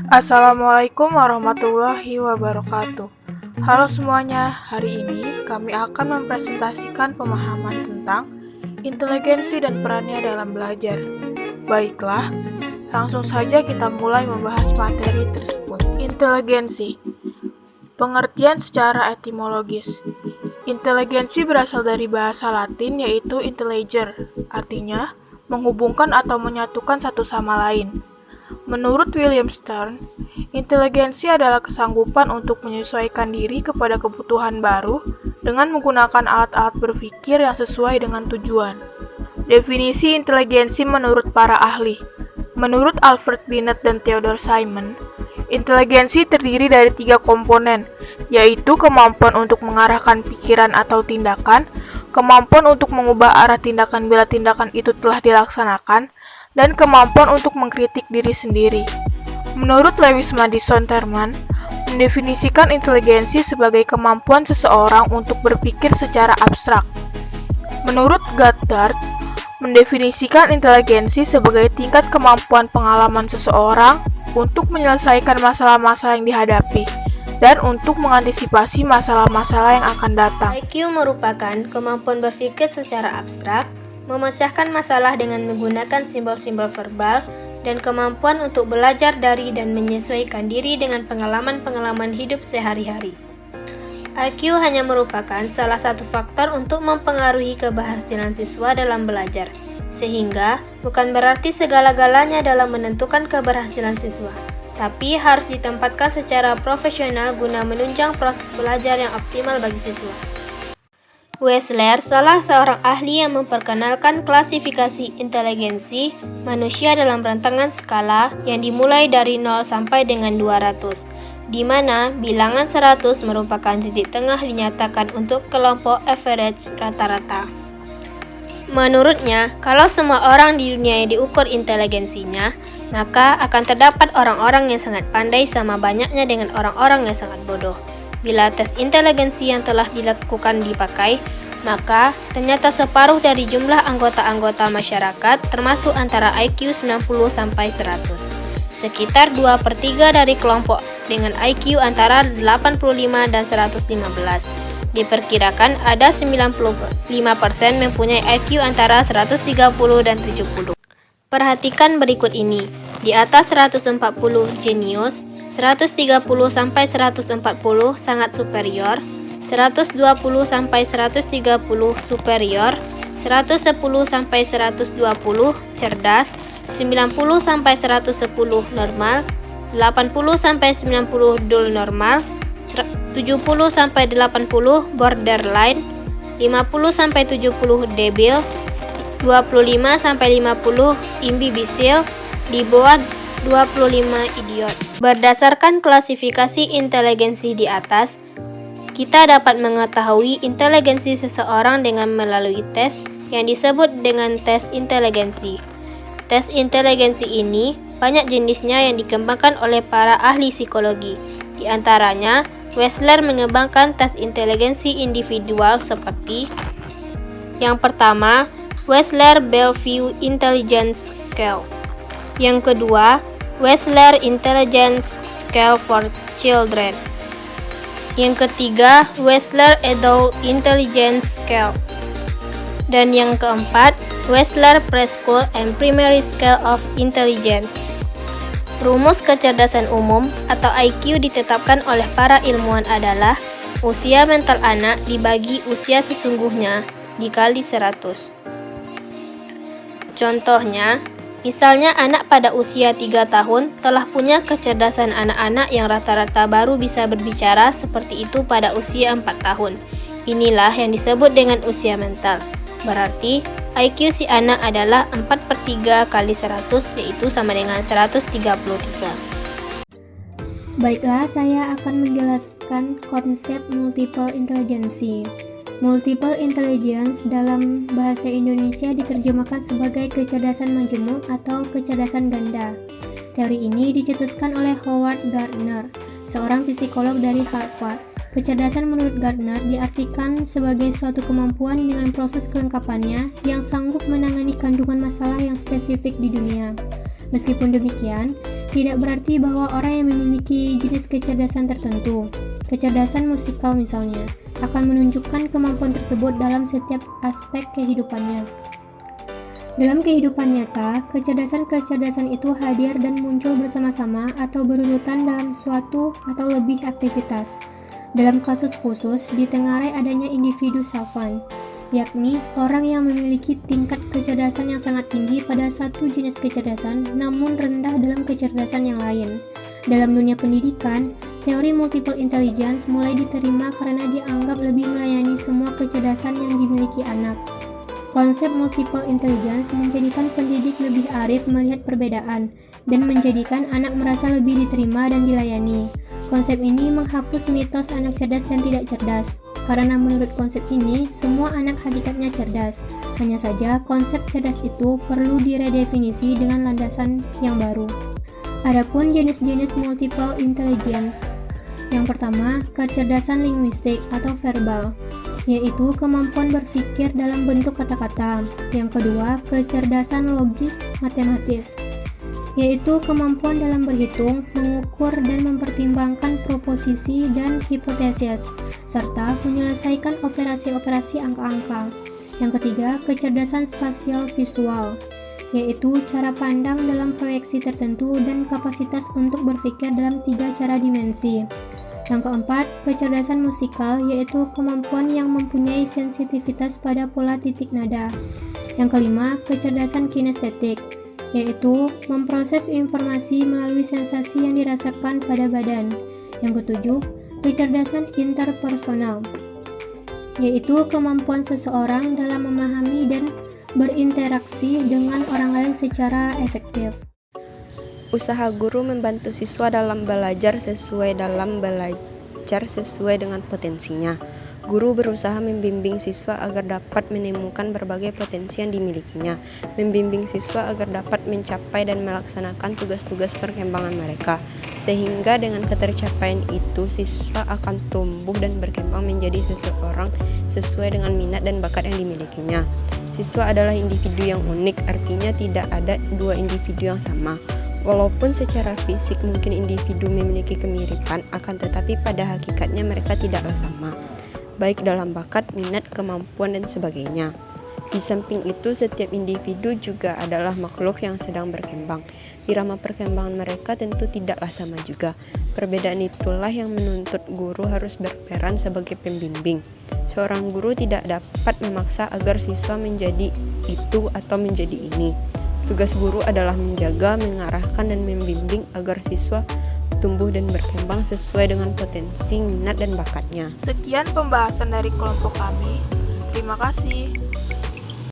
Assalamualaikum warahmatullahi wabarakatuh. Halo semuanya, hari ini kami akan mempresentasikan pemahaman tentang inteligensi dan perannya dalam belajar. Baiklah, langsung saja kita mulai membahas materi tersebut. Inteligensi. Pengertian secara etimologis. Inteligensi berasal dari bahasa Latin yaitu intelliger, artinya menghubungkan atau menyatukan satu sama lain. Menurut William Stern, inteligensi adalah kesanggupan untuk menyesuaikan diri kepada kebutuhan baru dengan menggunakan alat-alat berpikir yang sesuai dengan tujuan. Definisi inteligensi menurut para ahli. Menurut Alfred Binet dan Theodore Simon, inteligensi terdiri dari 3 komponen, yaitu kemampuan untuk mengarahkan pikiran atau tindakan, kemampuan untuk mengubah arah tindakan bila tindakan itu telah dilaksanakan, dan kemampuan untuk mengkritik diri sendiri. Menurut Lewis Madison Terman, mendefinisikan inteligensi sebagai kemampuan seseorang untuk berpikir secara abstrak. Menurut Goddard, mendefinisikan inteligensi sebagai tingkat kemampuan pengalaman seseorang untuk menyelesaikan masalah-masalah yang dihadapi dan untuk mengantisipasi masalah-masalah yang akan datang. IQ merupakan kemampuan berpikir secara abstrak, memecahkan masalah dengan menggunakan simbol-simbol verbal, dan kemampuan untuk belajar dari dan menyesuaikan diri dengan pengalaman-pengalaman hidup sehari-hari. IQ hanya merupakan salah satu faktor untuk mempengaruhi keberhasilan siswa dalam belajar, sehingga bukan berarti segala-galanya dalam menentukan keberhasilan siswa, tapi harus ditempatkan secara profesional guna menunjang proses belajar yang optimal bagi siswa. Wechsler, salah seorang ahli yang memperkenalkan klasifikasi inteligensi manusia dalam rantangan skala yang dimulai dari 0 sampai dengan 200, di mana bilangan 100 merupakan titik tengah dinyatakan untuk kelompok average rata-rata. Menurutnya, kalau semua orang di dunia diukur inteligensinya, maka akan terdapat orang-orang yang sangat pandai sama banyaknya dengan orang-orang yang sangat bodoh. Bila tes inteligensi yang telah dilakukan dipakai, maka ternyata separuh dari jumlah anggota-anggota masyarakat termasuk antara IQ 90 sampai 100. Sekitar 2/3 dari kelompok dengan IQ antara 85 dan 115. Diperkirakan ada 95% mempunyai IQ antara 130 dan 70. Perhatikan berikut ini. Di atas 140 jenius, 130 sampai 140 sangat superior, 120 sampai 130 superior, 110 sampai 120 cerdas, 90 sampai 110 normal, 80 sampai 90 dull normal, 70 sampai 80 borderline, 50 sampai 70 debil, 25 sampai 50 imbecile, di bawah 25 idiot. Berdasarkan klasifikasi inteligensi di atas, kita dapat mengetahui inteligensi seseorang dengan melalui tes yang disebut dengan tes inteligensi. Tes inteligensi ini banyak jenisnya yang dikembangkan oleh para ahli psikologi. Di antaranya, Wechsler mengembangkan tes inteligensi individual seperti yang pertama, Wechsler-Bellevue Intelligence Scale. Yang kedua, Wechsler Intelligence Scale for Children. Yang ketiga, Wechsler Adult Intelligence Scale. Dan yang keempat, Wechsler Preschool and Primary Scale of Intelligence. Rumus kecerdasan umum atau IQ ditetapkan oleh para ilmuwan adalah usia mental anak dibagi usia sesungguhnya dikali 100. Contohnya, misalnya anak pada usia 3 tahun telah punya kecerdasan anak-anak yang rata-rata baru bisa berbicara seperti itu pada usia 4 tahun. Inilah yang disebut dengan usia mental. Berarti IQ si anak adalah 4/3 kali 100, yaitu sama dengan 133. Baiklah, saya akan menjelaskan konsep multiple intelligence. Multiple intelligence dalam bahasa Indonesia diterjemahkan sebagai kecerdasan majemuk atau kecerdasan ganda. Teori ini dicetuskan oleh Howard Gardner, seorang psikolog dari Harvard. Kecerdasan menurut Gardner diartikan sebagai suatu kemampuan dengan proses kelengkapannya yang sanggup menangani kandungan masalah yang spesifik di dunia. Meskipun demikian, tidak berarti bahwa orang yang memiliki jenis kecerdasan tertentu, kecerdasan musikal misalnya, akan menunjukkan kemampuan tersebut dalam setiap aspek kehidupannya. Dalam kehidupan nyata, kecerdasan-kecerdasan itu hadir dan muncul bersama-sama atau berurutan dalam suatu atau lebih aktivitas. Dalam kasus khusus, ditengarai adanya individu savant, yakni orang yang memiliki tingkat kecerdasan yang sangat tinggi pada satu jenis kecerdasan namun rendah dalam kecerdasan yang lain. Dalam dunia pendidikan, teori multiple intelligence mulai diterima karena dianggap lebih melayani semua kecerdasan yang dimiliki anak. Konsep multiple intelligence menjadikan pendidik lebih arif melihat perbedaan dan menjadikan anak merasa lebih diterima dan dilayani. Konsep ini menghapus mitos anak cerdas dan tidak cerdas, karena menurut konsep ini, semua anak hakikatnya cerdas. Hanya saja, konsep cerdas itu perlu diredefinisi dengan landasan yang baru. Adapun jenis-jenis multiple intelligence. Yang pertama, kecerdasan linguistik atau verbal, yaitu kemampuan berpikir dalam bentuk kata-kata. Yang kedua, kecerdasan logis matematis, yaitu kemampuan dalam berhitung, mengukur, dan mempertimbangkan proposisi dan hipotesis, serta menyelesaikan operasi-operasi angka-angka. Yang ketiga, kecerdasan spasial visual, yaitu cara pandang dalam proyeksi tertentu dan kapasitas untuk berpikir dalam 3 cara dimensi. Yang keempat, kecerdasan musikal, yaitu kemampuan yang mempunyai sensitivitas pada pola titik nada. Yang kelima, kecerdasan kinestetik, yaitu memproses informasi melalui sensasi yang dirasakan pada badan. Yang ketujuh, kecerdasan interpersonal, yaitu kemampuan seseorang dalam memahami dan berinteraksi dengan orang lain secara efektif. Usaha guru membantu siswa dalam belajar sesuai dengan potensinya. Guru berusaha membimbing siswa agar dapat menemukan berbagai potensi yang dimilikinya, membimbing siswa agar dapat mencapai dan melaksanakan tugas-tugas perkembangan mereka, sehingga dengan ketercapaian itu siswa akan tumbuh dan berkembang menjadi seseorang sesuai dengan minat dan bakat yang dimilikinya. Siswa adalah individu yang unik, artinya tidak ada dua individu yang sama. Walaupun secara fisik mungkin individu memiliki kemiripan, akan tetapi pada hakikatnya mereka tidaklah sama, baik dalam bakat, minat, kemampuan, dan sebagainya. Di samping itu, setiap individu juga adalah makhluk yang sedang berkembang. Irama perkembangan mereka tentu tidaklah sama juga. Perbedaan itulah yang menuntut guru harus berperan sebagai pembimbing. Seorang guru tidak dapat memaksa agar siswa menjadi itu atau menjadi ini. Tugas guru adalah menjaga, mengarahkan, dan membimbing agar siswa tumbuh dan berkembang sesuai dengan potensi, minat, dan bakatnya. Sekian pembahasan dari kelompok kami. Terima kasih.